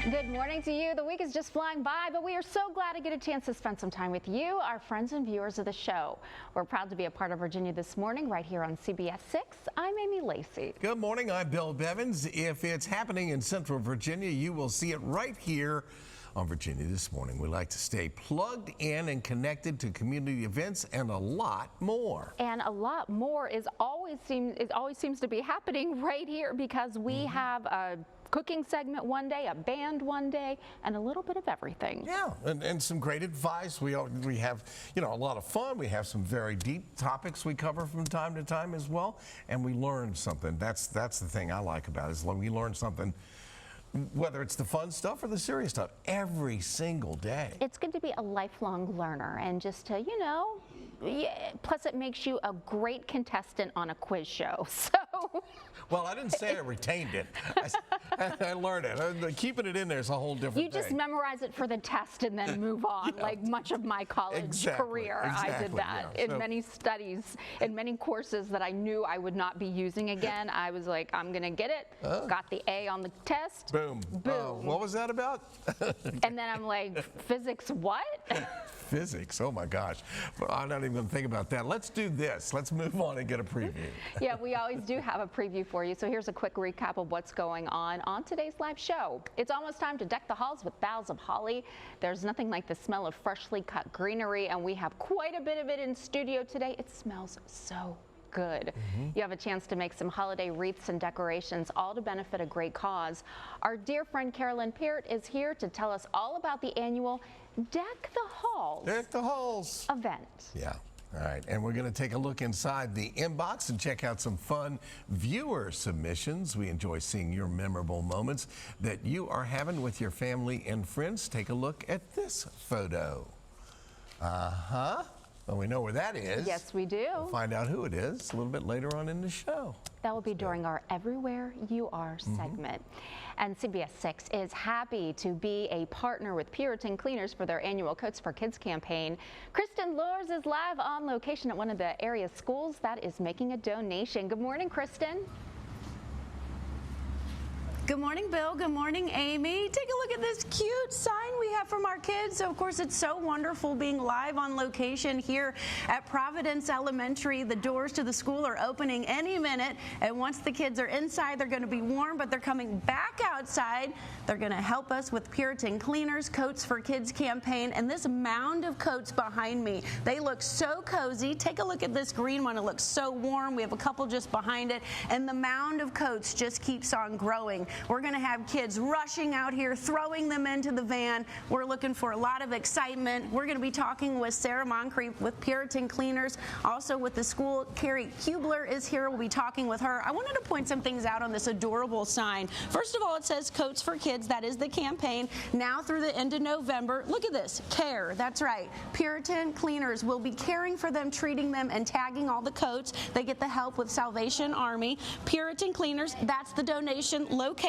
Good morning to you. The week is just flying by, but we are so glad to get a chance to spend some time with you, our friends and viewers of the show. We're proud to be a part of Virginia This Morning right here on CBS 6. I'm Amy Lacey. Good morning. I'm Bill Bevins. If it's happening in Central Virginia, you will see it right here on Virginia This Morning. We like to stay plugged in and connected to community events and a lot more. And a lot more always seems to be happening right here because we have a cooking segment one day, a band one day, and a little bit of everything. Yeah, and some great advice. We have, a lot of fun. We have some very deep topics we cover from time to time as well, and we learn something. That's the thing I like about it, is when we learn something, whether it's the fun stuff or the serious stuff, every single day. It's good to be a lifelong learner and just to, plus it makes you a great contestant on a quiz show. So. Well, I didn't say I retained it. I learned it. Keeping it in there is a whole different thing. You just memorize it for the test and then move on, like much of my college career. Exactly, I did that in many studies, in many courses that I knew I would not be using again. I was like, I'm going to get it. Got the A on the test. Boom. Boom. What was that about? And then I'm like, physics what? Physics, oh my gosh. I'm not even going to think about that. Let's do this. Let's move on and get a preview. Yeah, we always do have a preview for you. So here's a quick recap of what's going on today's live show. It's almost time to deck the halls with boughs of holly. There's nothing like the smell of freshly cut greenery, and we have quite a bit of it in studio today. It smells so good. You have a chance to make some holiday wreaths and decorations, all to benefit a great cause. Our dear friend Carolyn Peart is here to tell us all about the annual Deck the Halls event. Yeah. All right, and we're going to take a look inside the inbox and check out some fun viewer submissions. We enjoy seeing your memorable moments that you are having with your family and friends. Take a look at this photo. Well, we know where that is. Yes, we do. We'll find out who it is a little bit later on in the show. That will be during our Everywhere You Are segment. And CBS 6 is happy to be a partner with Puritan Cleaners for their annual Coats for Kids campaign. Kristen Lors is live on location at one of the area schools that is making a donation. Good morning, Kristen. Good morning, Bill. Good morning, Amy. Take a look at this cute sign we have from our kids. So, of course, it's so wonderful being live on location here at Providence Elementary. The doors to the school are opening any minute, and once the kids are inside, they're going to be warm, but they're coming back outside. They're going to help us with Puritan Cleaners Coats for Kids campaign, and this mound of coats behind me, they look so cozy. Take a look at this green one. It looks so warm. We have a couple just behind it, and the mound of coats just keeps on growing. We're going to have kids rushing out here, throwing them into the van. We're looking for a lot of excitement. We're going to be talking with Sarah Moncrief with Puritan Cleaners, also with the school. Carrie Kubler is here. We'll be talking with her. I wanted to point some things out on this adorable sign. First of all, it says Coats for Kids. That is the campaign now through the end of November. Look at this. Care. That's right. Puritan Cleaners will be caring for them, treating them, and tagging all the coats. They get the help with Salvation Army. Puritan Cleaners, that's the donation location.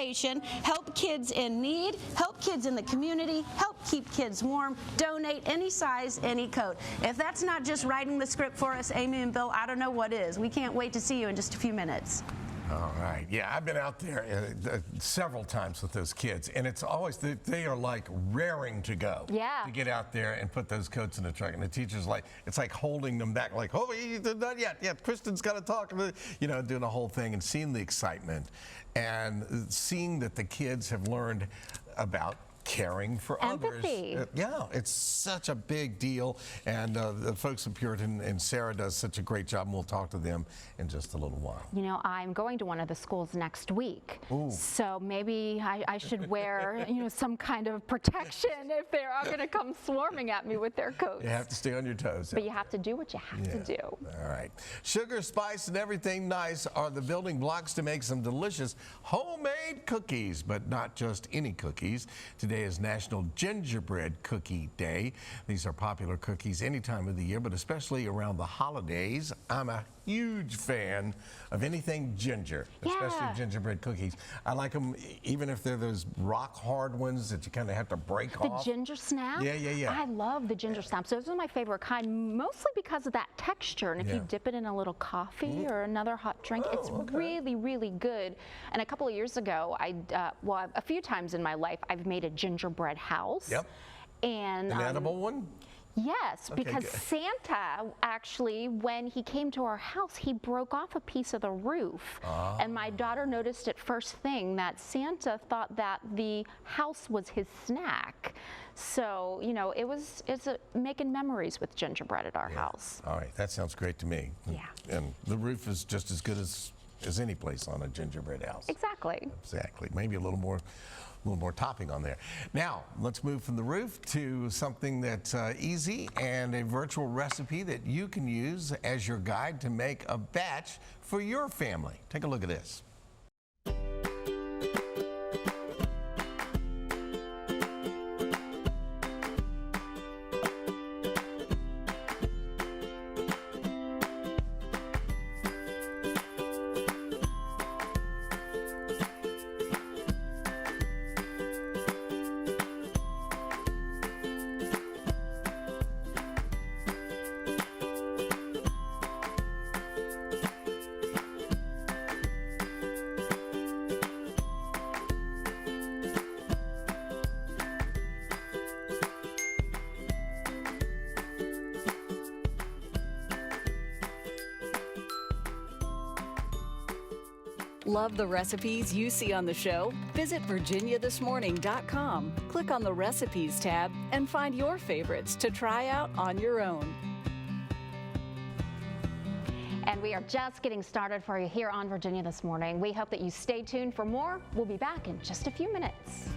Help kids in need, help kids in the community, help keep kids warm, donate any size, any coat. If that's not just writing the script for us, Amy and Bill, I don't know what is. We can't wait to see you in just a few minutes. All right. Yeah, I've been out there several times with those kids, and it's always, they are like raring to go. Yeah. To get out there and put those coats in the truck. And the teacher's like, it's like holding them back, like, oh, not yet. Yeah, Kristen's got to talk, doing the whole thing and seeing the excitement and seeing that the kids have learned about caring for empathy. Others. Yeah, it's such a big deal, and the folks at Puritan and Sarah does such a great job, and we'll talk to them in just a little while. I'm going to one of the schools next week, Ooh. So maybe I should wear, some kind of protection if they are going to come swarming at me with their coats. You have to stay on your toes. But you have to do what you have to do. All right. Sugar, spice, and everything nice are the building blocks to make some delicious homemade cookies, but not just any cookies. Today is National Gingerbread Cookie Day. These are popular cookies any time of the year, but especially around the holidays. I'm a huge fan of anything ginger, especially Yeah. gingerbread cookies. I like them even if they're those rock hard ones that you kind of have to break The off. ginger snap? Yeah. I love the ginger snaps. Those are my favorite kind, mostly because of that texture. And if you Yeah. dip it in a little coffee or another hot drink, it's okay. really, really good. And a couple of years ago, well, a few times in my life, I've made a gingerbread house. Yep. And An edible one? yes, Okay, because good. Santa actually, when he came to our house, he broke off a piece of the roof. And my daughter noticed it first thing that Santa thought that the house was his snack. So, you know, it's making memories with gingerbread at our house. All right, that sounds great to me. Yeah. And the roof is just as good as any place on a gingerbread house. Exactly. Exactly. Maybe a little more topping on there. Now, let's move from the roof to something that's easy and a virtual recipe that you can use as your guide to make a batch for your family. Take a look at this. Love the recipes you see on the show? Visit virginiathismorning.com. Click on the Recipes tab and find your favorites to try out on your own. And we are just getting started for you here on Virginia This Morning. We hope that you stay tuned for more. We'll be back in just a few minutes.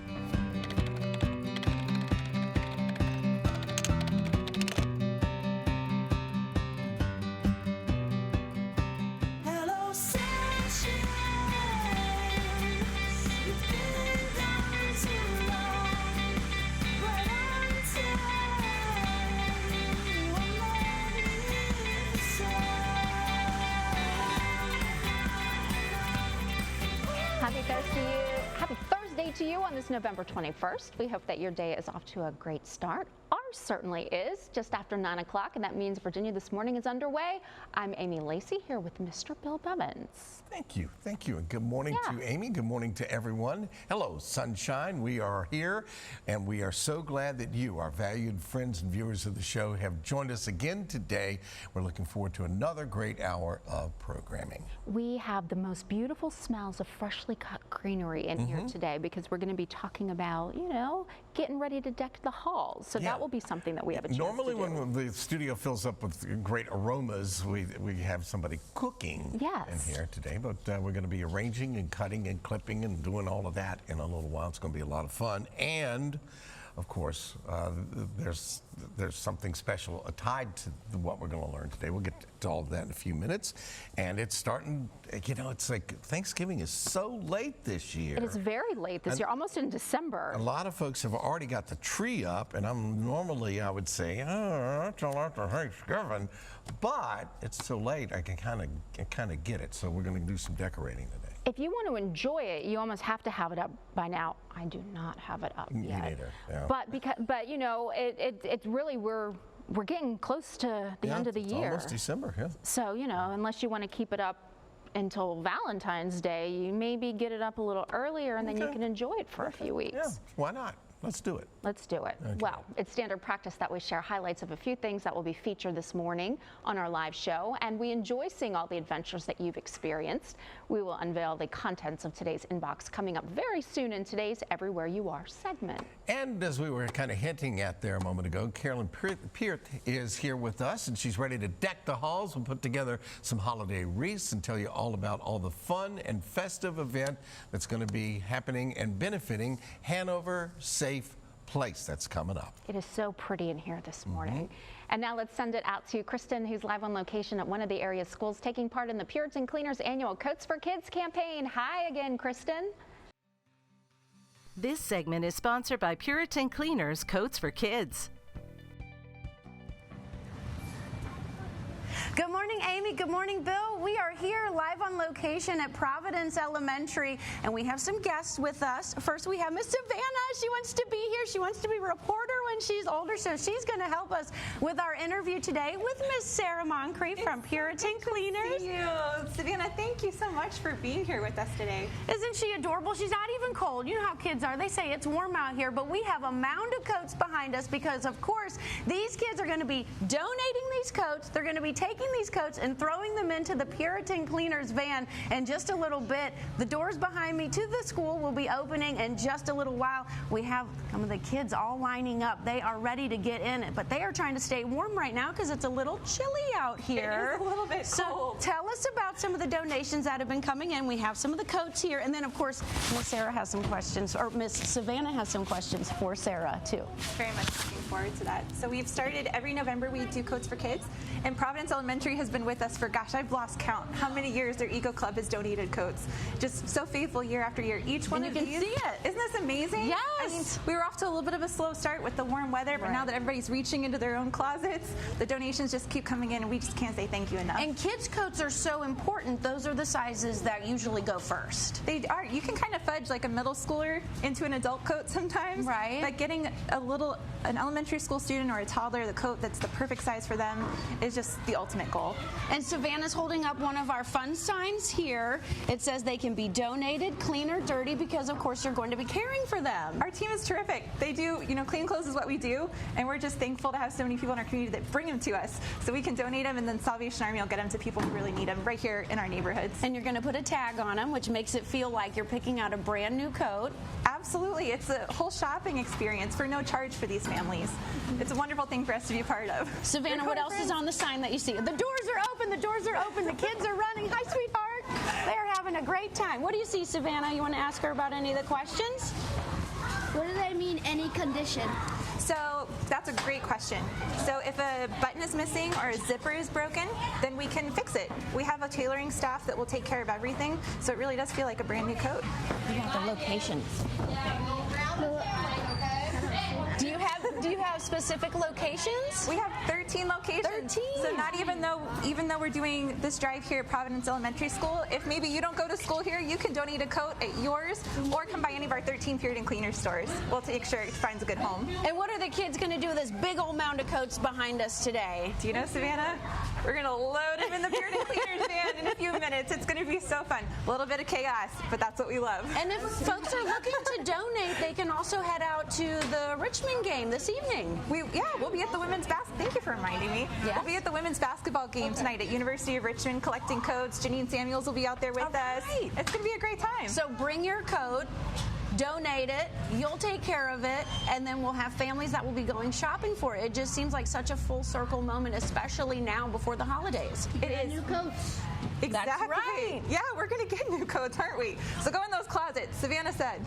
Happy Thursday to you on this November 21st. We hope that your day is off to a great start. Ours certainly is, just after 9 o'clock, and that means Virginia This Morning is underway. I'm Amy Lacey here with Mr. Bill Bevins. Thank you, and good morning Yeah. to Amy. Good morning to everyone. Hello, sunshine. We are here, and we are so glad that you, our valued friends and viewers of the show, have joined us again today. We're looking forward to another great hour of programming. We have the most beautiful smells of freshly cut greenery in here today because we're going to be talking about, you know, getting ready to deck the halls. So Yeah. that will be something that we have a chance Normally, to do. when the studio fills up with great aromas, we have somebody cooking Yes. in here today. But we're going to be arranging and cutting and clipping and doing all of that in a little while. It's going to be a lot of fun. And, of course, there's something special tied to what we're going to learn today. We'll get to all of that in a few minutes. And it's starting, you know, it's like Thanksgiving is so late this year. It is very late this year, almost in December. A lot of folks have already got the tree up, and I would say, oh, till after Thanksgiving, but it's so late, I can kind of get it. So we're going to do some decorating today. If you want to enjoy it, you almost have to have it up by now. I do not have it up Me yet. neither, yeah. But you know, it's really we're getting close to the end of the it's year. almost December, yeah. So, you know, unless you want to keep it up until Valentine's Day, you maybe get it up a little earlier and then you Okay. can enjoy it for a few weeks. Yeah, why not? Let's do it. Let's do it. Well, it's standard practice that we share highlights of a few things that will be featured this morning on our live show, and we enjoy seeing all the adventures that you've experienced. We will unveil the contents of today's inbox coming up very soon in today's Everywhere You Are segment. And as we were kind of hinting at there a moment ago, Carolyn Peart is here with us, and she's ready to deck the halls. We'll put together some holiday wreaths and tell you all about all the fun and festive event that's going to be happening and benefiting Hanover Safe Place that's coming up. It is so pretty in here this morning. And now let's send it out to Kristen, who's live on location at one of the area schools taking part in the Puritan Cleaners annual Coats for Kids campaign. Hi again, Kristen. This segment is sponsored by Puritan Cleaners Coats for Kids. Good morning, Amy. Good morning, Bill. We are here live on location at Providence Elementary, and we have some guests with us. First, we have Miss Savannah. She wants to be here. She wants to be a reporter when she's older, so she's going to help us with our interview today with Miss Sarah Moncrief from Puritan Cleaners. Thank you. Savannah, thank you so much for being here with us today. Isn't she adorable? She's not even cold. You know how kids are. They say it's warm out here, but we have a mound of coats behind us because, of course, these kids are going to be donating these coats. They're going to be taking these coats and throwing them into the Puritan Cleaners van in just a little bit. The doors behind me to the school will be opening in just a little while. We have some of the kids all lining up. They are ready to get in it, but they are trying to stay warm right now because it's a little chilly out here. It is a little bit cold. So tell us about some of the donations that have been coming in. We have some of the coats here, and then of course Miss Sarah has some questions, or Miss Savannah has some questions for Sarah too. Very much looking forward to that. So we've started every November we do Coats for Kids, and Providence Elementary has been with us for, gosh, I've lost count how many years their Eco Club has donated coats. Just so faithful year after year. Each one and of you can these. see it. Isn't this amazing? Yes. I mean, we were off to a little bit of a slow start with the warm weather, but now that everybody's reaching into their own closets, the donations just keep coming in, and we just can't say thank you enough. And kids' coats are so important. Those are the sizes that usually go first. They are. You can kind of fudge like a middle schooler into an adult coat sometimes. Right. But getting an elementary school student or a toddler the coat that's the perfect size for them is just the ultimate goal. And Savannah's holding up one of our fun signs here. It says they can be donated, clean or dirty, because of course you're going to be caring for them. Our team is terrific. They do, clean clothes is what we do, and we're just thankful to have so many people in our community that bring them to us so we can donate them, and then Salvation Army will get them to people who really need them right here in our neighborhoods. And you're going to put a tag on them, which makes it feel like you're picking out a brand new coat. Absolutely. It's a whole shopping experience for no charge for these families. It's a wonderful thing for us to be a part of. Savannah, what else is on the sign that you see? The doors are open. The doors are open. The kids are running. Hi, sweetheart. They are having a great time. What do you see, Savannah? You want to ask her about any of the questions? What does that mean, any condition? So that's a great question. So if a button is missing or a zipper is broken, then we can fix it. We have a tailoring staff that will take care of everything, so it really does feel like a brand new coat. You got the locations. Do you have specific locations? We have 13 locations. 13. So not even though we're doing this drive here at Providence Elementary School, if maybe you don't go to school here, you can donate a coat at yours or come by any of our 13 Puritan Cleaner stores. We'll make sure it finds a good home. And what are the kids going to do with this big old mound of coats behind us today? Do you know, Savannah? We're going to load them in the Puritan Cleaners van in a few minutes. It's going to be so fun. A little bit of chaos, but that's what we love. And if folks are looking to donate, they can also head out to the Richmond game this evening. We'll be at the women's Thank you for reminding me. Yes. We'll be at the women's basketball game tonight at University of Richmond collecting coats. Janine Samuels will be out there with us. Right. It's going to be a great time. So bring your coat, donate it, you'll take care of it, and then we'll have families that will be going shopping for it. It just seems like such a full circle moment, especially now before the holidays. It is. New coats. Exactly. That's right. Yeah, we're going to get new coats, aren't we? So go in those closets, Savannah said.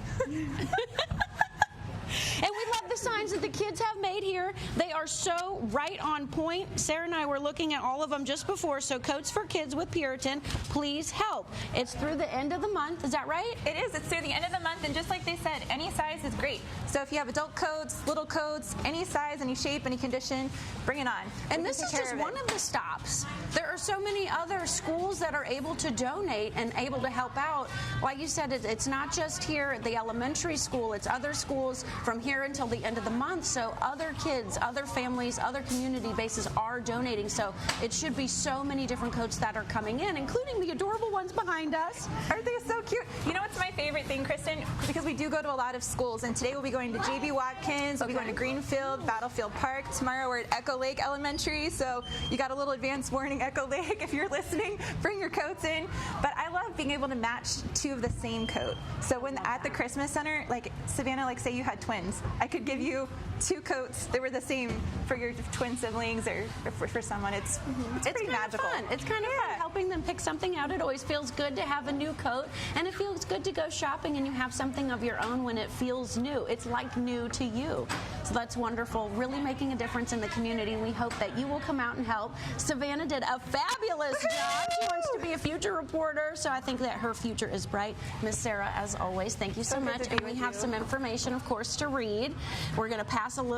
And we love the signs that the kids have made here. They are so right on point. Sarah and I were looking at all of them just before. So Coats for Kids with Puritan, please help. It's through the end of the month. Is that right? It is. It's through the end of the month, and just like they said, any size is great. So if you have adult coats, little coats, any size, any shape, any condition, bring it on. And this is just one of the stops. There are so many other schools that are able to donate and able to help out. Like you said, it's not just here at the elementary school. It's other schools from here until the end of the month. So other kids, other families, other community bases are donating. So it should be so many different coats that are coming in, including the adorable ones behind us. Aren't they so cute? You know what's my favorite thing, Kristen? Because we do go to a lot of schools, and today we'll be going to J.B. Watkins, we'll be going to Greenfield, Battlefield Park. Tomorrow we're at Echo Lake Elementary, so you got a little advance warning, Echo Lake, if you're listening, bring your coats in. But I love being able to match two of the same coat. So when at the Christmas Center, like Savannah, like say you had twins, I could give you two coats that were the same for your twin siblings or for someone. It's pretty magical. Fun. It's kind of fun helping them pick something out. It always feels good to have a new coat, and it feels good to go shopping and you have something of your own when it feels new. It's like new to you. So that's wonderful. Really making a difference in the community. We hope that you will come out and help. Savannah did a fabulous job. She wants to be a future reporter, so I think that her future is bright. Miss Sarah, as always, thank you so good much. to be And we with have you. some information, of course, to read. We're going to pass some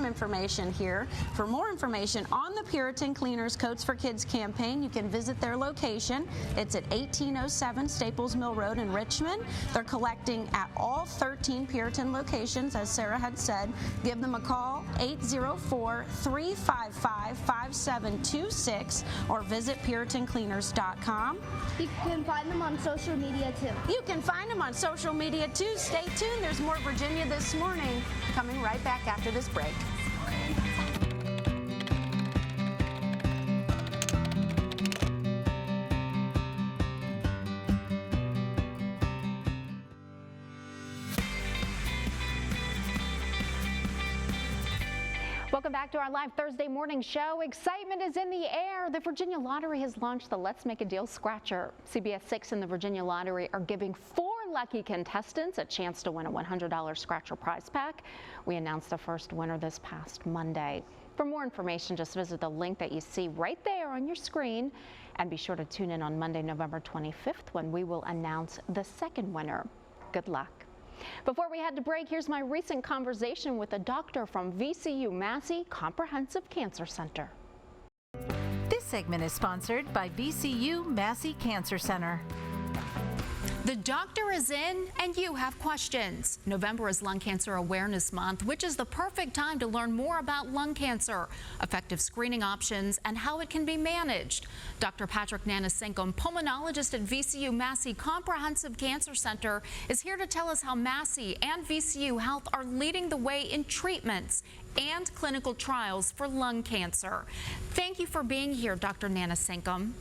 information here. For more information on the Puritan Cleaners Coats for Kids campaign, you can visit their location. It's at 1807 Staples Mill Road in Richmond. They're collecting at all 13 Puritan locations, as Sarah had said. Give them a call, 804-355-5726, or visit PuritanCleaners.com. You can find them on social media too. You can find them on social media too. Stay tuned. There's more Virginia This Morning coming right back after this break. Welcome back to our live Thursday morning show. Excitement is in the air. The Virginia Lottery has launched the Let's Make a Deal Scratcher. CBS 6 and the Virginia Lottery are giving 4 lucky contestants a chance to win a $100 Scratcher prize pack. We announced the first winner this past Monday. For more information, just visit the link that you see right there on your screen, and be sure to tune in on Monday, November 25th, when we will announce the second winner. Good luck. Before we head to break, here's my recent conversation with a doctor from VCU Massey Comprehensive Cancer Center. This segment is sponsored by VCU Massey Cancer Center. The doctor is in and you have questions. November is Lung Cancer Awareness Month, which is the perfect time to learn more about lung cancer, effective screening options, and how it can be managed. Dr. Patrick Nanasenkom, pulmonologist at VCU Massey Comprehensive Cancer Center, is here to tell us how Massey and VCU Health are leading the way in treatments and clinical trials for lung cancer. Thank you for being here, Dr. Nanasenkom.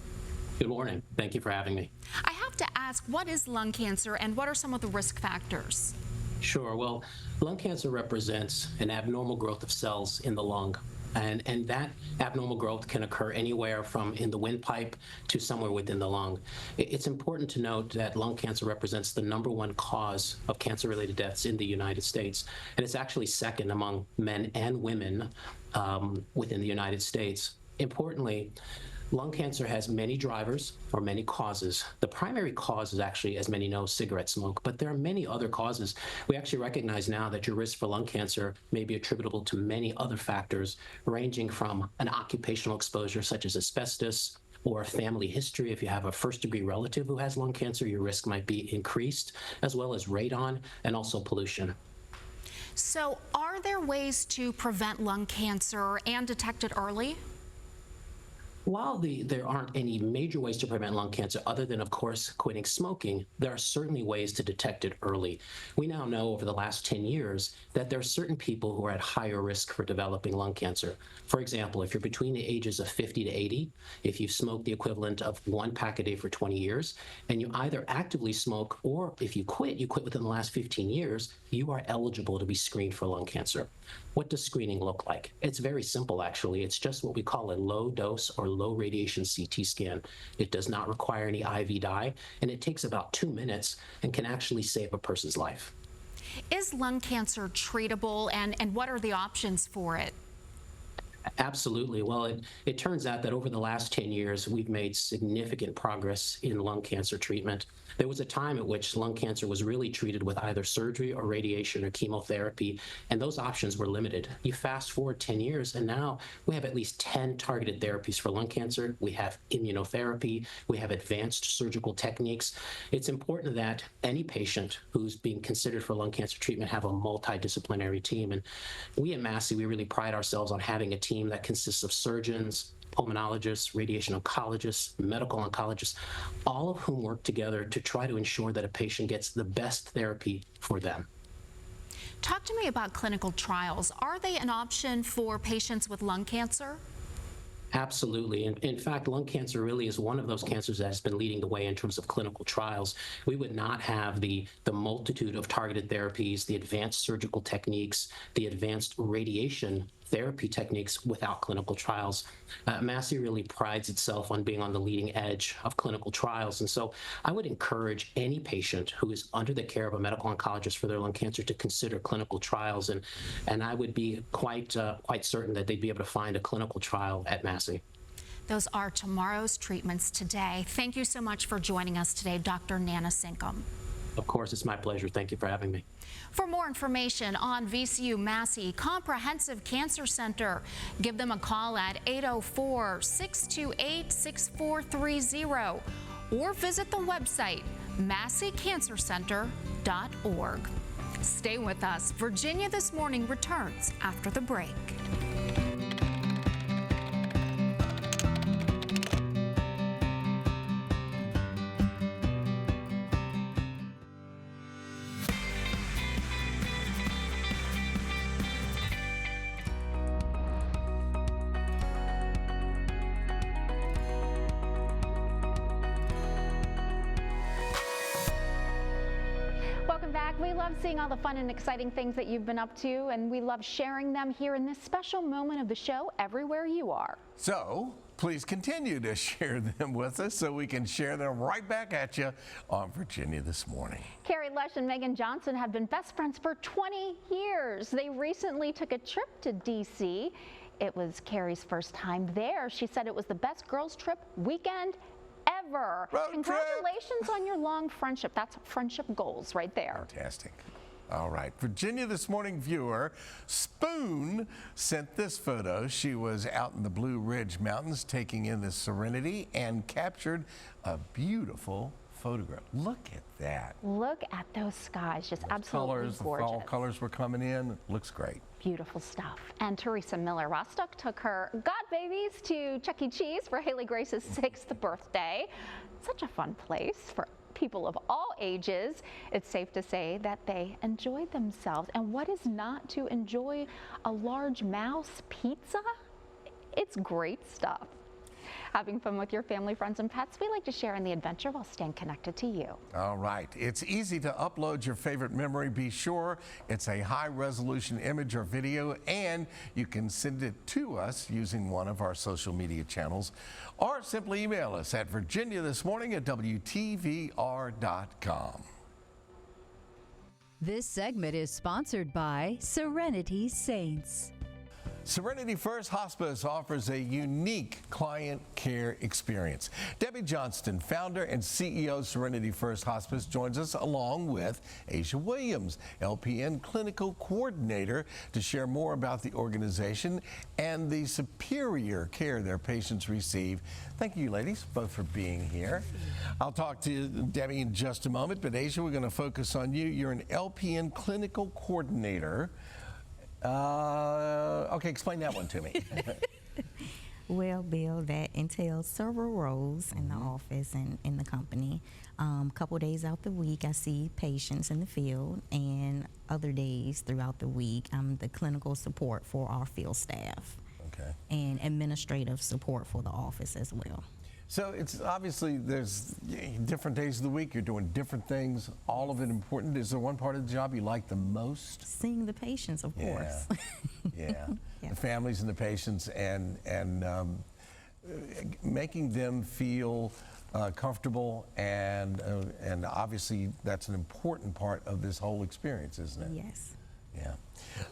Good morning. Thank you for having me. I have to ask, what is lung cancer and what are some of the risk factors? Sure. Well, lung cancer represents an abnormal growth of cells in the lung. And that abnormal growth can occur anywhere from in the windpipe to somewhere within the lung. It's important to note that lung cancer represents the #1 cause of cancer-related deaths in the United States. And it's actually second among men and women within the United States. Importantly, lung cancer has many drivers or many causes. The primary cause is actually, as many know, cigarette smoke, but there are many other causes. We actually recognize now that your risk for lung cancer may be attributable to many other factors, ranging from an occupational exposure such as asbestos, or a family history. If you have a first-degree relative who has lung cancer, your risk might be increased, as well as radon and also pollution. So are there ways to prevent lung cancer and detect it early? While there aren't any major ways to prevent lung cancer other than, of course, quitting smoking, there are certainly ways to detect it early. We now know over the last 10 years that there are certain people who are at higher risk for developing lung cancer. For example, if you're between the ages of 50 to 80, if you've smoked the equivalent of 1 pack a day for 20 years, and you either actively smoke or if you quit within the last 15 years, you are eligible to be screened for lung cancer. What does screening look like? It's very simple, actually. It's just what we call a low dose or low radiation CT scan. It does not require any IV dye, and it takes about 2 minutes and can actually save a person's life. Is lung cancer treatable, and what are the options for it? Absolutely. Well, it turns out that over the last 10 years, we've made significant progress in lung cancer treatment. There was a time at which lung cancer was really treated with either surgery or radiation or chemotherapy, and those options were limited. You fast forward 10 years, and now we have at least 10 targeted therapies for lung cancer. We have immunotherapy. We have advanced surgical techniques. It's important that any patient who's being considered for lung cancer treatment have a multidisciplinary team. And we at Massey, we really pride ourselves on having a team that consists of surgeons, pulmonologists, radiation oncologists, medical oncologists, all of whom work together to try to ensure that a patient gets the best therapy for them. Talk to me about clinical trials. Are they an option for patients with lung cancer? Absolutely. In fact, lung cancer really is one of those cancers that has been leading the way in terms of clinical trials. We would not have the multitude of targeted therapies, the advanced surgical techniques, the advanced radiation therapy techniques without clinical trials. Massey really prides itself on being on the leading edge of clinical trials. And so I would encourage any patient who is under the care of a medical oncologist for their lung cancer to consider clinical trials. And I would be quite certain that they'd be able to find a clinical trial at Massey. Those are tomorrow's treatments today. Thank you so much for joining us today, Dr. Nana Sinkum. Of course, it's my pleasure. Thank you for having me. For more information on VCU Massey Comprehensive Cancer Center, give them a call at 804-628-6430 or visit the website masseycancercenter.org. Stay with us. Virginia This Morning returns after the break. Welcome back. We love seeing all the fun and exciting things that you've been up to, and we love sharing them here in this special moment of the show everywhere you are. So please continue to share them with us so we can share them right back at you on Virginia This Morning. Carrie Lush and Megan Johnson have been best friends for 20 years. They recently took a trip to D.C. It was Carrie's first time there. She said it was the best girls' trip weekend ever. Congratulations on your long friendship. That's friendship goals right there. Fantastic. All right. Virginia This Morning viewer Spoon sent this photo. She was out in the Blue Ridge Mountains taking in the serenity and captured a beautiful photograph. Look at that. Look at those skies. Just absolutely gorgeous. The fall colors were coming in. Looks great. Beautiful stuff. And Teresa Miller Rostock took her godbabies to Chuck E. Cheese for Haley Grace's 6th birthday. Such a fun place for people of all ages. It's safe to say that they enjoyed themselves. And what is not to enjoy a large mouse pizza? It's great stuff. Having fun with your family, friends, and pets, we like to share in the adventure while staying connected to you. All right. It's easy to upload your favorite memory. Be sure it's a high-resolution image or video, and you can send it to us using one of our social media channels, or simply email us at virginiathismorning@wtvr.com. This segment is sponsored by Serenity Saints. Serenity First Hospice offers a unique client care experience. Debbie Johnston, founder and CEO of Serenity First Hospice, joins us along with Asia Williams, LPN Clinical Coordinator, to share more about the organization and the superior care their patients receive. Thank you, ladies, both for being here. I'll talk to Debbie in just a moment, but Asia, we're going to focus on you. You're an LPN Clinical Coordinator. Okay, explain that one to me. Well, Bill, that entails several roles in the office and in the company. A couple days out the week, I see patients in the field, and other days throughout the week, I'm the clinical support for our field staff. Okay. And administrative support for the office as well. So it's obviously there's different days of the week. You're doing different things, all of it important. Is there one part of the job you like the most? Seeing the patients, of course. Yeah. The families and the patients, and making them feel comfortable, and obviously that's an important part of this whole experience, isn't it? Yes. Yeah.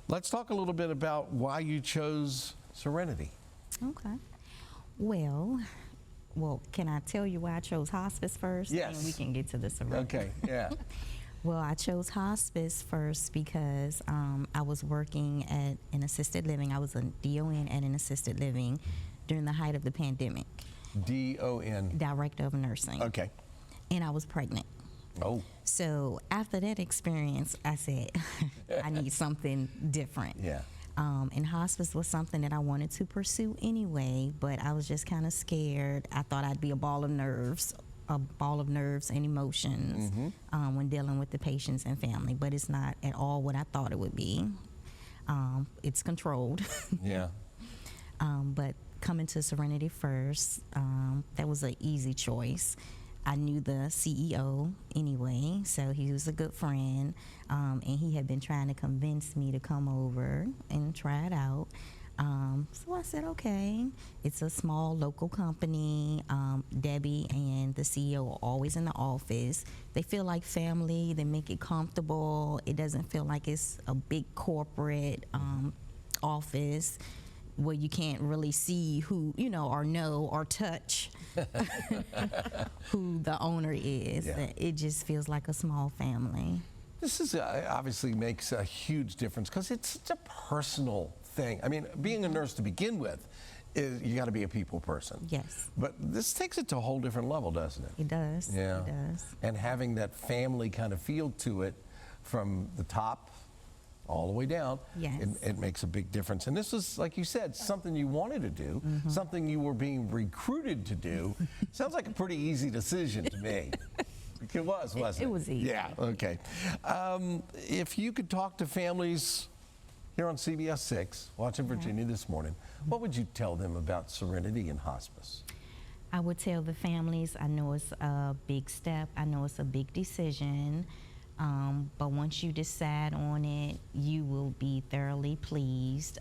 Let's talk a little bit about why you chose Serenity. Okay. Well, can I tell you why I chose hospice first? Yes. And we can get to the Serenity. Okay, yeah. Well, I chose hospice first because I was working at an assisted living. I was a DON at an assisted living during the height of the pandemic. DON? Director of Nursing. Okay. And I was pregnant. Oh. So after that experience, I said, I need something different. Yeah. And hospice was something that I wanted to pursue anyway, but I was just kind of scared. I thought I'd be a ball of nerves and emotions when dealing with the patients and family, but it's not at all what I thought it would be. It's controlled. Yeah. But coming to Serenity First, that was an easy choice. I knew the CEO anyway, so he was a good friend, and he had been trying to convince me to come over and try it out. So I said, okay. It's a small local company. Debbie and the CEO are always in the office. They feel like family. They make it comfortable. It doesn't feel like it's a big corporate office. where you can't really see who, or know or touch who the owner is. Yeah. It just feels like a small family. This is obviously makes a huge difference because it's such a personal thing. I mean, being a nurse to begin with, you got to be a people person. Yes. But this takes it to a whole different level, doesn't it? It does. Yeah. It does. And having that family kind of feel to it from the top all the way down, yes. it makes a big difference. And this was, like you said, something you wanted to do, something you were being recruited to do. Sounds like a pretty easy decision to me. It was, wasn't it? It was easy. Yeah, okay. If you could talk to families here on CBS 6, watching Virginia this morning, what would you tell them about Serenity and hospice? I would tell the families, I know it's a big step, I know it's a big decision, but once you decide on it, you will be thoroughly pleased.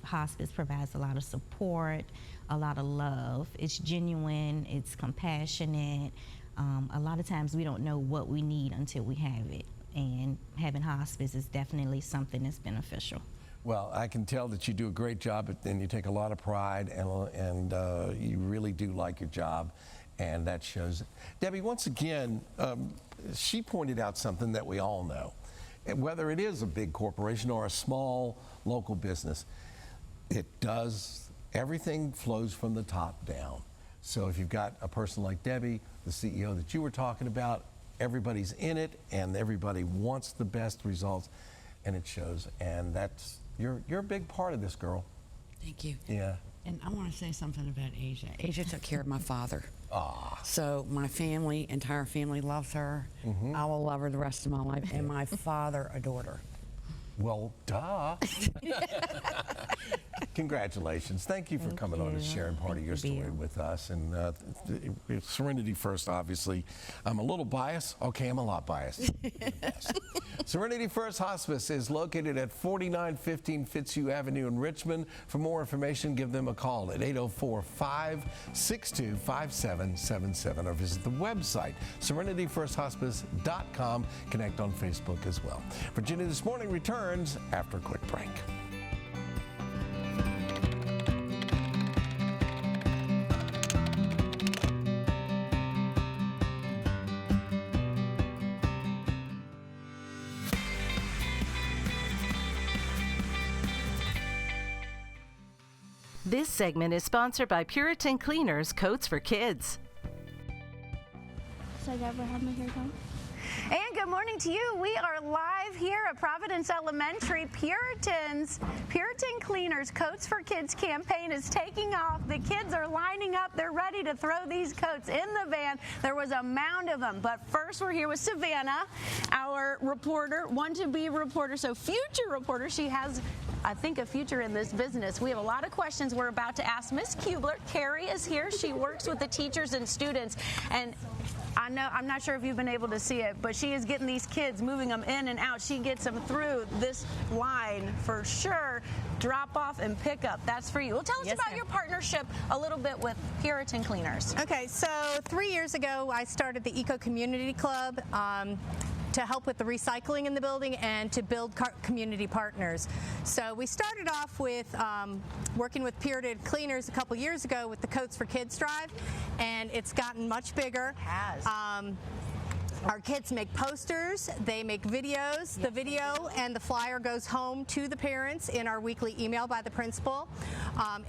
Hospice provides a lot of support, a lot of love. It's genuine, it's compassionate. A lot of times we don't know what we need until we have it, and having hospice is definitely something that's beneficial. Well, I can tell that you do a great job, and you take a lot of pride, and you really do like your job, and that shows. Debbie, once again, she pointed out something that we all know. Whether it is a big corporation or a small local business, everything flows from the top down. So if you've got a person like Debbie, the CEO that you were talking about, everybody's in it, and everybody wants the best results, and it shows. And you're a big part of this, girl. Thank you. Yeah. And I want to say something about Asia. Asia took care of my father. Ah. So my entire family loves her. I will love her the rest of my life. And my father adored her. Well, duh. Congratulations. Thank you for coming on and sharing part of your story with us. And Serenity First, obviously. I'm a little biased. Okay, I'm a lot biased. Serenity First Hospice is located at 4915 Fitzhugh Avenue in Richmond. For more information, give them a call at 804-562-5777 or visit the website, serenityfirsthospice.com. Connect on Facebook as well. Virginia This Morning returns after a quick break. This segment is sponsored by Puritan Cleaners Coats for Kids. So I never had my hair done. And good morning to you. We are live here at Providence Elementary. Puritan Cleaners Coats for Kids campaign is taking off. The kids are lining up. They're ready to throw these coats in the van. There was a mound of them. But first, we're here with Savannah, our reporter, want-to-be reporter, so future reporter. She has, I think, a future in this business. We have a lot of questions we're about to ask Miss Kubler. Carrie is here. She works with the teachers and students. And I know, I'm not sure if you've been able to see it, but she is getting these kids, moving them in and out. She gets them through this line for sure. Drop off and pick up. That's for you. Well, tell us about your partnership a little bit with Puritan Cleaners. Okay, so 3 years ago, I started the Eco Community Club to help with the recycling in the building and to build community partners. So we started off with working with Puritan Cleaners a couple years ago with the Coats for Kids drive, and it's gotten much bigger. It has. Our kids make posters, they make videos. The video and the flyer goes home to the parents in our weekly email by the principal.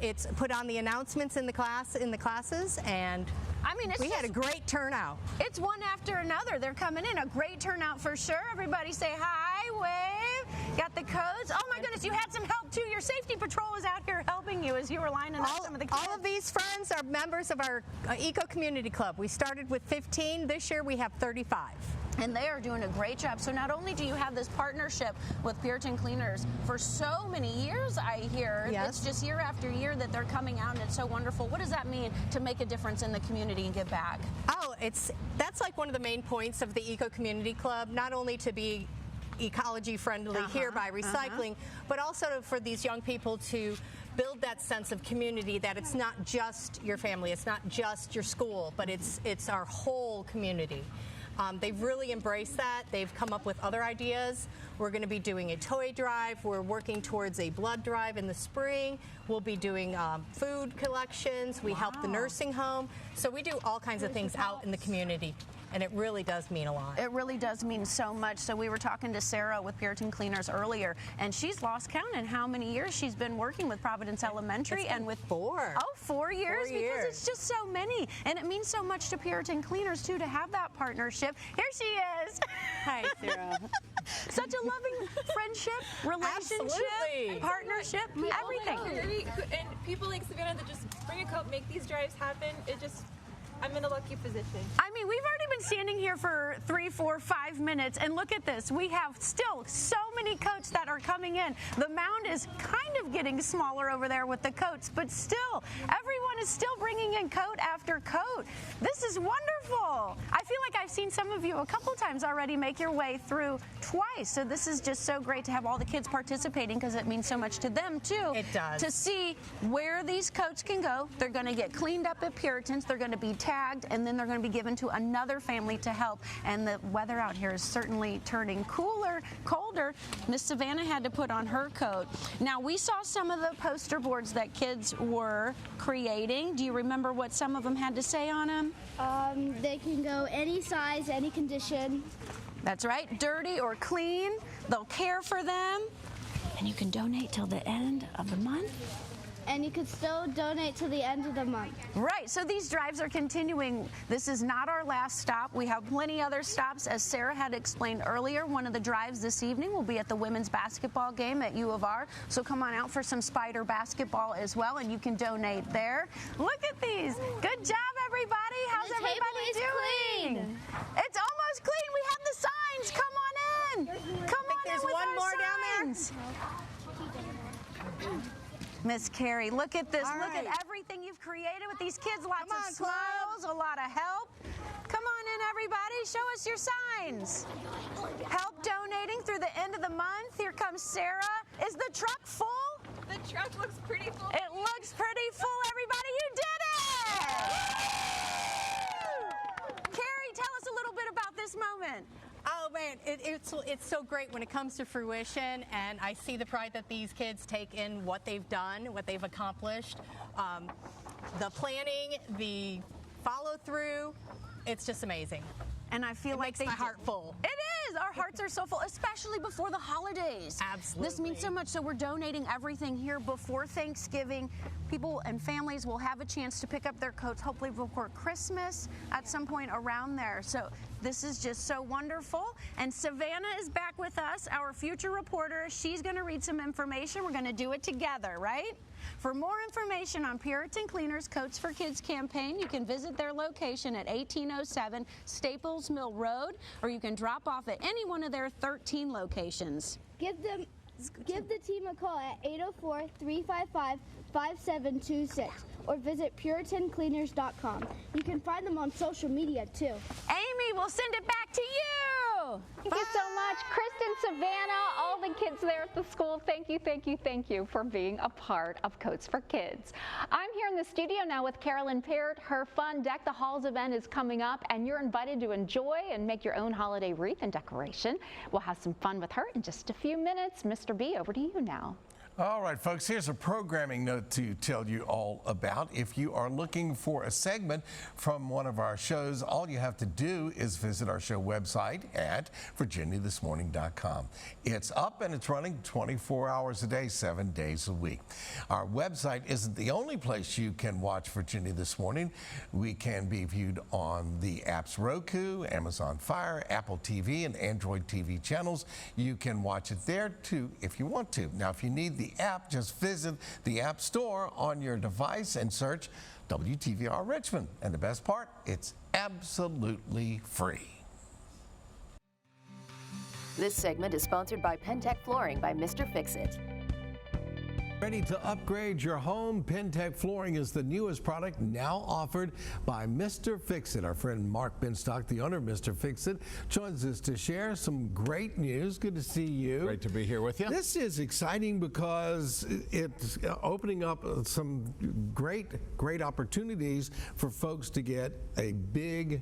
It's put on the announcements in the classes, and I mean, we had a great turnout. It's one after another. They're coming in. A great turnout for sure. Everybody say hi, wave. Got the codes. Oh my goodness, you had some help too. Your safety patrol was out here helping you as you were lining up some of the kids. All of these friends are members of our Eco Community Club. We started with 15. This year we have 35. And they are doing a great job. So not only do you have this partnership with Puritan Cleaners for so many years, I hear, it's just year after year that they're coming out, and it's so wonderful. What does that mean to make a difference in the community and give back? Oh, that's like one of the main points of the Eco Community Club, not only to be ecology friendly here by recycling, but also for these young people to build that sense of community, that it's not just your family, it's not just your school, but it's our whole community. They've really embraced that. They've come up with other ideas. We're going to be doing a toy drive. We're working towards a blood drive in the spring. We'll be doing food collections. We help the nursing home. So we do all kinds of things out in the community. And it really does mean a lot. It really does mean so much. So we were talking to Sarah with Puritan Cleaners earlier, and she's lost count in how many years she's been working with Providence Elementary. And with 4. Oh, 4 years? 4 years. Because it's just so many. And it means so much to Puritan Cleaners, too, to have that partnership. Here she is. Hi, Sarah. Such a loving friendship, relationship, partnership, everything. And people like Savannah that just bring a coat, make these drives happen. I'm in a lucky position. I mean, we've already been standing here for 3, 4, 5 minutes, and look at this. We have still so many coats that are coming in. The mound is kind of getting smaller over there with the coats, but still, everyone is still bringing in coat after coat. This is wonderful. I feel like I've seen some of you a couple times already make your way through twice, so this is just so great to have all the kids participating because it means so much to them, too. It does. To see where these coats can go. They're going to get cleaned up at Puritans. They're going to be tagged, and then they're going to be given to another family to help. And the weather out here is certainly turning colder. Miss Savannah had to put on her coat. Now, we saw some of the poster boards that kids were creating. Do you remember what some of them had to say on them? They can go any size, any condition. That's right, dirty or clean. They'll care for them. And you can donate till the end of the month. And you can still donate till the end of the month. Right, so these drives are continuing. This is not our last stop. We have plenty other stops. As Sarah had explained earlier, one of the drives this evening will be at the women's basketball game at U of R. So come on out for some Spider basketball as well, and you can donate there. Look at these. Good job, everybody. How's everybody doing? Clean. It's almost clean. We have the signs. Come on in. Come on in there's with one our more down signs. Miss Carrie, look at this. All Look right. at everything you've created with these kids. Lots of smiles, a lot of help. Come on in, everybody. Show us your signs. Help donating through the end of the month. Here comes Sarah. Is the truck full? The truck looks pretty full. It looks pretty full, everybody. You did it! Carrie, tell us a little bit about this moment. Oh man, it's so great when it comes to fruition, and I see the pride that these kids take in what they've done, what they've accomplished, the planning, the follow through. It's just amazing. And I feel like makes my heart full. It is. Our hearts are so full, especially before the holidays. Absolutely. This means so much. So we're donating everything here before Thanksgiving. People and families will have a chance to pick up their coats, hopefully before Christmas at some point around there. So this is just so wonderful. And Savannah is back with us, our future reporter. She's going to read some information. We're going to do it together, right? For more information on Puritan Cleaners Coats for Kids campaign, you can visit their location at 1807 Staples Mill Road, or you can drop off at any one of their 13 locations. Give the team a call at 804-355-5726 or visit PuritanCleaners.com. You can find them on social media too. Amy, we'll send it back to you. Thank you so much, Kristen, Savannah, all the kids there at the school. Thank you for being a part of Coats for Kids. I'm here in the studio now with Carolyn Parrott. Her fun Deck the Halls event is coming up, and you're invited to enjoy and make your own holiday wreath and decoration. We'll have some fun with her in just a few minutes. Mr. B, over to you now. All right, folks, here's a programming note to tell you all about. If you are looking for a segment from one of our shows, all you have to do is visit our show website at virginiathismorning.com. It's up and it's running 24 hours a day, 7 days a week. Our website isn't the only place you can watch Virginia This Morning. We can be viewed on the apps Roku, Amazon Fire, Apple TV, and Android TV channels. You can watch it there too if you want to. Now, if you need the app, just visit the App Store on your device and search WTVR Richmond. And the best part, it's absolutely free. This segment is sponsored by Pentec Flooring by Mr. Fix-It. Ready to upgrade your home? Pentec Flooring is the newest product now offered by Mr. Fix-It. Our friend Mark Binstock, the owner of Mr. Fix-It, joins us to share some great news. Good to see you. Great to be here with you. This is exciting because it's opening up some great opportunities for folks to get a big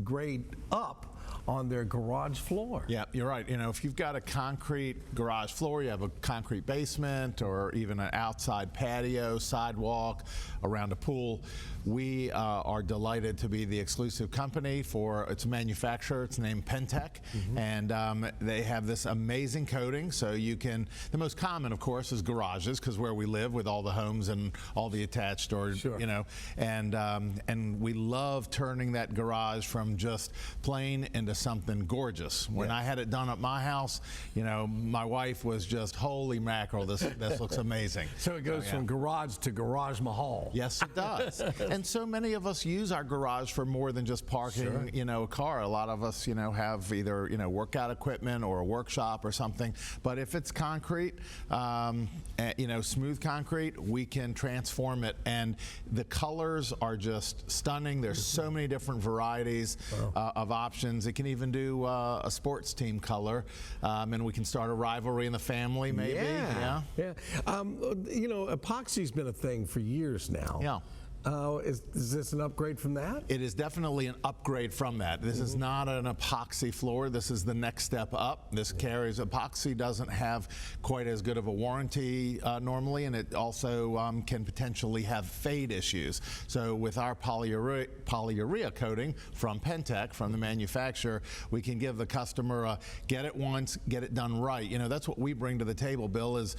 grade up on their garage floor. Yeah, you're right. You know, if you've got a concrete garage floor, you have a concrete basement, or even an outside patio, sidewalk, around a pool, we are delighted to be the exclusive company for its manufacturer. It's named Pentec, and they have this amazing coating. So you can, the most common, of course, is garages, because where we live with all the homes and all the attached, or you know, and we love turning that garage from just plain into something gorgeous. When I had it done at my house, you know, my wife was just, holy mackerel, this looks amazing. So it goes from garage to garage mahal. Yes, it does. And so many of us use our garage for more than just parking, you know, a car. A lot of us, you know, have either, you know, workout equipment or a workshop or something. But if it's concrete, you know, smooth concrete, we can transform it. And the colors are just stunning. There's so many different varieties of options. It can even do a sports team color, and we can start a rivalry in the family, maybe. Yeah. You know, epoxy's been a thing for years now. Yeah. Is this an upgrade from that? It is definitely an upgrade from that. This is not an epoxy floor. This is the next step up. This carries, epoxy doesn't have quite as good of a warranty normally, and it also can potentially have fade issues. So with our polyurea coating from Pentec, from the manufacturer, we can give the customer a get it once, get it done right. You know, that's what we bring to the table, Bill, is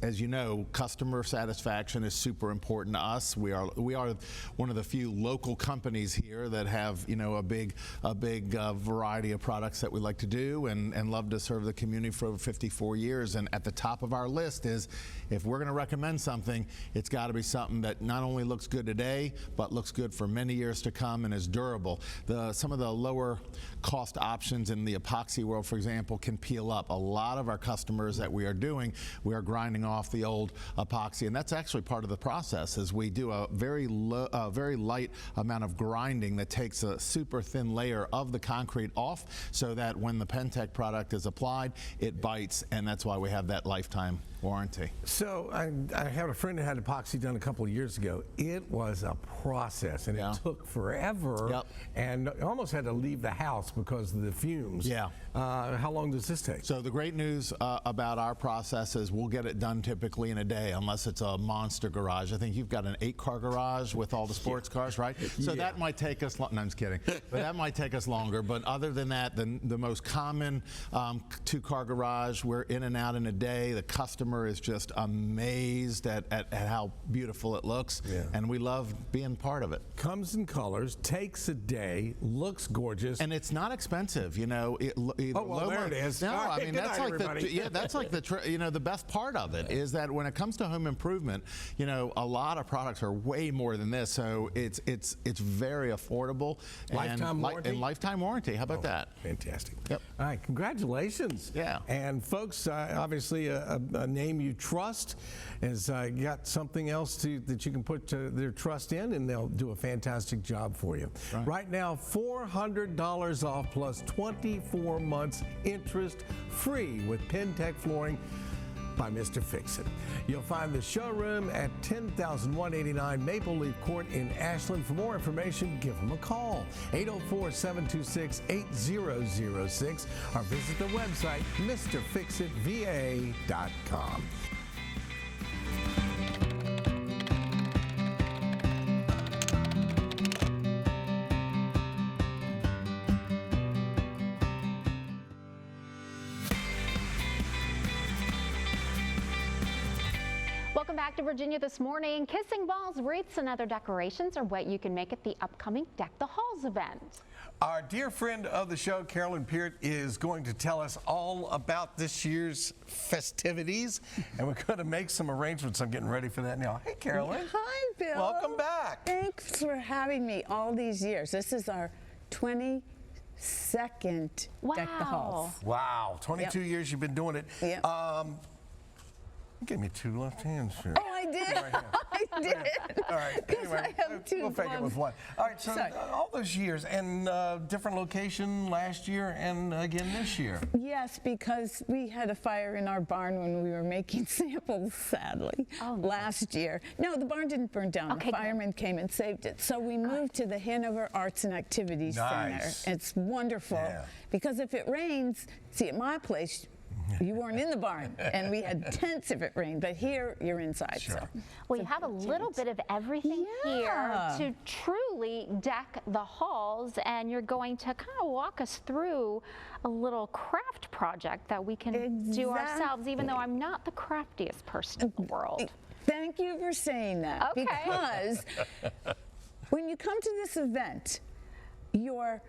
as you know, customer satisfaction is super important to us. We are one of the few local companies here that have, you know, a big variety of products that we like to do, and love to serve the community for over 54 years. And at the top of our list is, if we're going to recommend something, it's got to be something that not only looks good today, but looks good for many years to come and is durable. Some of the lower cost options in the epoxy world, for example, can peel up. A lot of our customers that we are doing, we are grinding off the old epoxy, and that's actually part of the process. Is we do a very light amount of grinding that takes a super thin layer of the concrete off, so that when the Pentec product is applied, it bites, and that's why we have that lifetime warranty. So I had a friend who had epoxy done a couple of years ago. It was a process, and it took forever, and almost had to leave the house because of the fumes. How long does this take? So the great news about our process is we'll get it done typically in a day, unless it's a monster garage. I think you've got an 8-car garage with all the sports cars, right? So that might take us, no, I'm just kidding, but that might take us longer. But other than that, the most common 2-car garage, we're in and out in a day. The customer is just amazed at how beautiful it looks, and we love being part of it. Comes in colors, takes a day, looks gorgeous, and it's not expensive. You know, there it is. No, I mean that's like that's like you know, the best part of it is that when it comes to home improvement, you know, a lot of products are way more than this, so it's very affordable. Lifetime warranty. And lifetime warranty. How about that? Fantastic. Yep. All right, congratulations. Yeah. And folks, obviously a name you trust has got something else that you can put their trust in, and they'll do a fantastic job for you. Right now, $400 off plus 24 months interest free with Pentec Flooring by Mr. Fix-It. You'll find the showroom at 10,189 Maple Leaf Court in Ashland. For more information, give them a call, 804-726-8006, or visit the website, MrFixItVA.com. Welcome back to Virginia This Morning. Kissing balls, wreaths, and other decorations are what you can make at the upcoming Deck the Halls event. Our dear friend of the show, Carolyn Peart, is going to tell us all about this year's festivities, and we're going to make some arrangements. I'm getting ready for that now. Hey, Carolyn. Hi, Bill. Welcome back. Thanks for having me all these years. This is our 22nd Deck the Halls. Wow, 22 years you've been doing it. Yep. Give me 2 left hands here. Oh, I did? Right I did. All right. Anyway, I have two we'll fake it with one. All right. So all those years and different location last year and again this year. Yes, because we had a fire in our barn when we were making samples, sadly, last year. No, the barn didn't burn down. The firemen came and saved it. So we moved to the Hanover Arts and Activities Center. It's wonderful because if it rains, see at my place, you weren't in the barn, and we had tents if it rained, but here you're inside. Sure. So. Well, you have a little bit of everything here to truly deck the halls, and you're going to kind of walk us through a little craft project that we can do ourselves, even though I'm not the craftiest person in the world. Thank you for saying that, because when you come to this event, your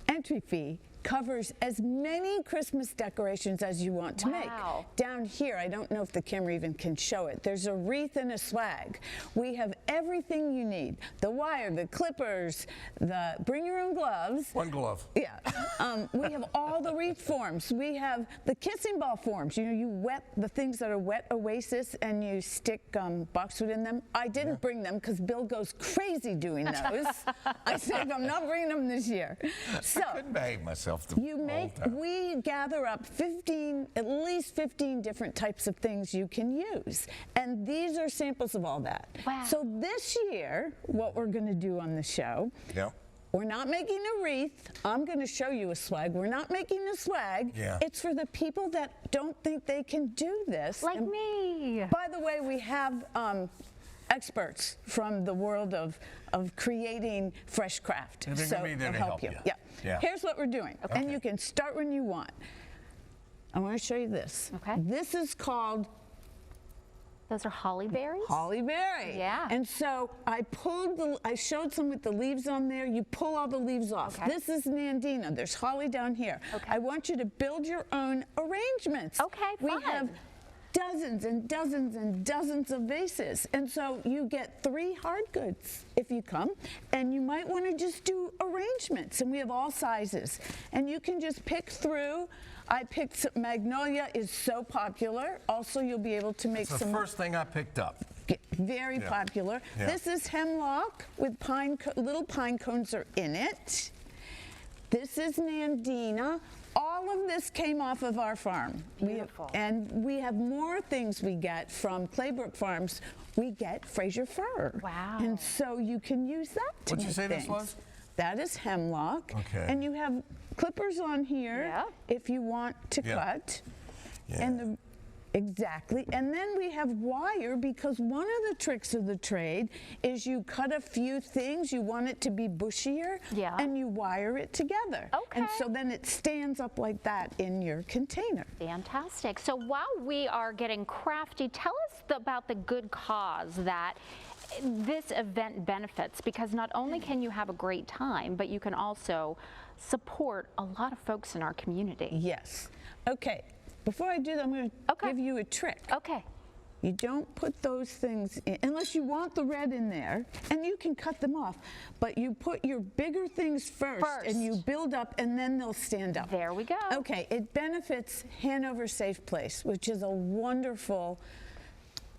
entry fee covers as many Christmas decorations as you want to make. Down here, I don't know if the camera even can show it, there's a wreath and a swag. We have everything you need. The wire, the clippers, the bring your own gloves. One glove. Yeah. We have all the wreath forms. We have the kissing ball forms. You know, you wet the things that are wet oasis and you stick boxwood in them. I didn't bring them because Bill goes crazy doing those. I said, I'm not bringing them this year. So, I couldn't behave myself. We gather up at least 15 different types of things you can use. And these are samples of all that. Wow. So this year, what we're going to do on the show, we're not making a wreath. I'm going to show you a swag. We're not making a swag. It's for the people that don't think they can do this. Like me. By the way, we have experts from the world of creating fresh craft. And they're going to be there to help you. Yeah. Here's what we're doing. And you can start when you want. I want to show you this. This is called... Those are holly berries? Holly berry. Yeah. And so I showed some with the leaves on there. You pull all the leaves off. This is Nandina. There's holly down here. I want you to build your own arrangements. We have dozens and dozens and dozens of vases. And so you get 3 hard goods if you come, and you might want to just do arrangements, and we have all sizes. And you can just pick through. I picked Magnolia is so popular. Also, you'll be able to make That's the first thing I picked up. Very popular. This is hemlock with little pine cones are in it. This is Nandina. All of this came off of our farm. Beautiful. And we have more things we get from Claybrook Farms. We get Fraser fir. Wow. And so you can use that to What'd you say things. this was? That is hemlock. And you have clippers on here if you want to cut. And exactly. And then we have wire, because one of the tricks of the trade is you cut a few things, you want it to be bushier, and you wire it together. And so then it stands up like that in your container. Fantastic. So while we are getting crafty, tell us about the good cause that this event benefits, because not only can you have a great time, but you can also support a lot of folks in our community. Yes. Okay. Before I do that, I'm going to give you a trick. You don't put those things in, unless you want the red in there, and you can cut them off. But you put your bigger things first, and you build up, and then they'll stand up. There we go. Okay, it benefits Hanover Safe Place, which is a wonderful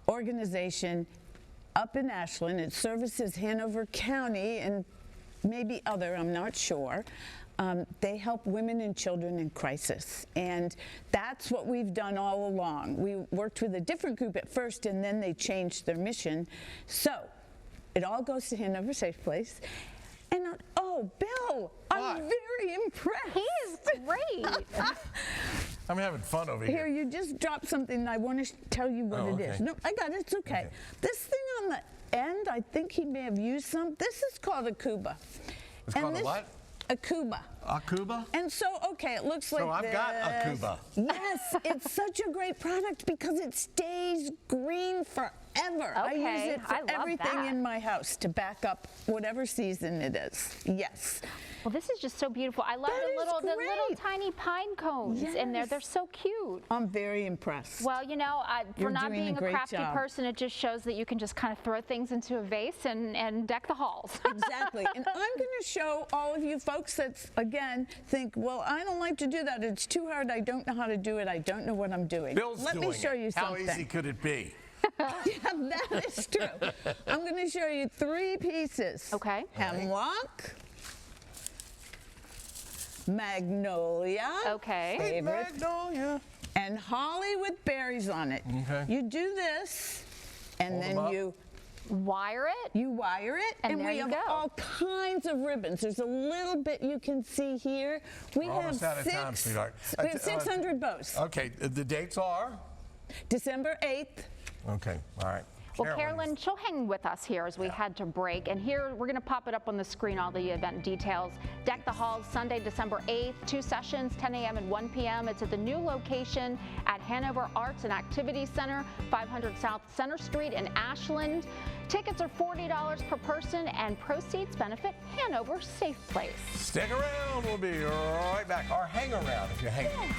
organization up in Ashland. It services Hanover County and maybe other, I'm not sure. They help women and children in crisis, and that's what we've done all along. We worked with a different group at first, and then they changed their mission. So it all goes to Hanover Safe Place. And oh, Bill, I'm very impressed. He is great. I'm having fun over here. Here, you just dropped something, and I want to tell you what it is. No, I got it. It's okay. This thing on the end, I think he may have used some. This is called a Cuba. It's called a what? A Cuba. A Cuba? And so, okay, it looks like this. So I've got a Cuba. Yes, it's such a great product because it stays green forever. I use it for everything in my house to back up whatever season it is. Yes. Well, this is just so beautiful. I love the little tiny pine cones in there. They're so cute. I'm very impressed. Well, you know, for not being a crafty person, it just shows that you can just kind of throw things into a vase and deck the halls. Exactly. And I'm going to show all of you folks that, again, think, well, I don't like to do that. It's too hard. I don't know how to do it. I don't know what I'm doing. Bill's Let me show you something. How easy could it be? Yeah, that is true. I'm going to show you 3 pieces. Okay. Hemlock, magnolia. Okay. Favorite. Magnolia. And holly with berries on it. Okay. You do this, and Hold then them up. you wire it. You wire it, And there we you have go. all kinds of ribbons. There's a little bit you can see here. We We're have almost out of time, sweetheart. We have 600 bows. Okay, the dates are? December 8th. Okay, all right. Well, Carolyn, she'll hang with us here as we head to break. And here, we're going to pop it up on the screen, all the event details. Deck the Halls, Sunday, December 8th, 2 sessions, 10 a.m. and 1 p.m. It's at the new location at Hanover Arts and Activities Center, 500 South Center Street in Ashland. Tickets are $40 per person, and proceeds benefit Hanover Safe Place. Stick around. We'll be right back. Or hang around if you're hanging.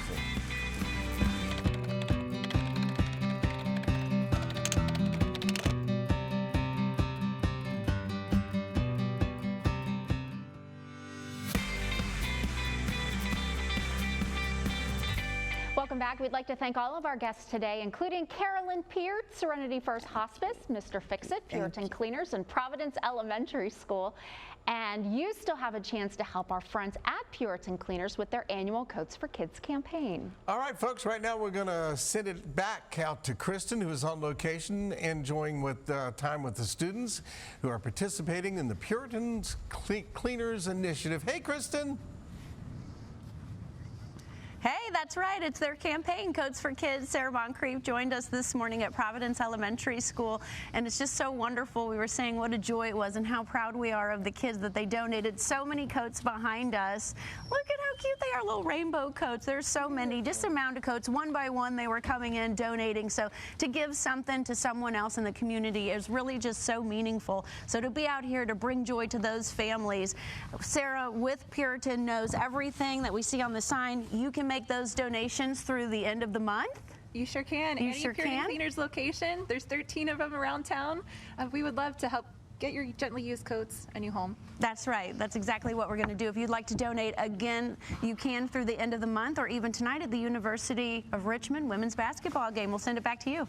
Welcome back. We'd like to thank all of our guests today, including Carolyn Peart, Serenity First Hospice, Mr. Fix-It, Puritan Cleaners, and Providence Elementary School. And you still have a chance to help our friends at Puritan Cleaners with their annual Coats for Kids campaign. All right, folks, right now we're going to send it back out to Kristen, who is on location, enjoying time with the students who are participating in the Puritan Cleaners Initiative. Hey, Kristen. Hey, that's right. It's their campaign, Coats for Kids. Sarah Moncrief joined us this morning at Providence Elementary School, and it's just so wonderful. We were saying what a joy it was and how proud we are of the kids that they donated so many coats behind us. Look at how cute they are, little rainbow coats. There's so many, just a mound of coats. One by one, they were coming in, donating. So to give something to someone else in the community is really just so meaningful. So to be out here to bring joy to those families, Sarah with Puritan knows everything that we see on the sign. You can make those donations through the end of the month. You sure can. You Any sure Puritan can. Cleaners location. There's 13 of them around town. We would love to help get your gently used coats a new home. That's right. That's exactly what we're going to do. If you'd like to donate, again, you can through the end of the month or even tonight at the University of Richmond women's basketball game. We'll send it back to you.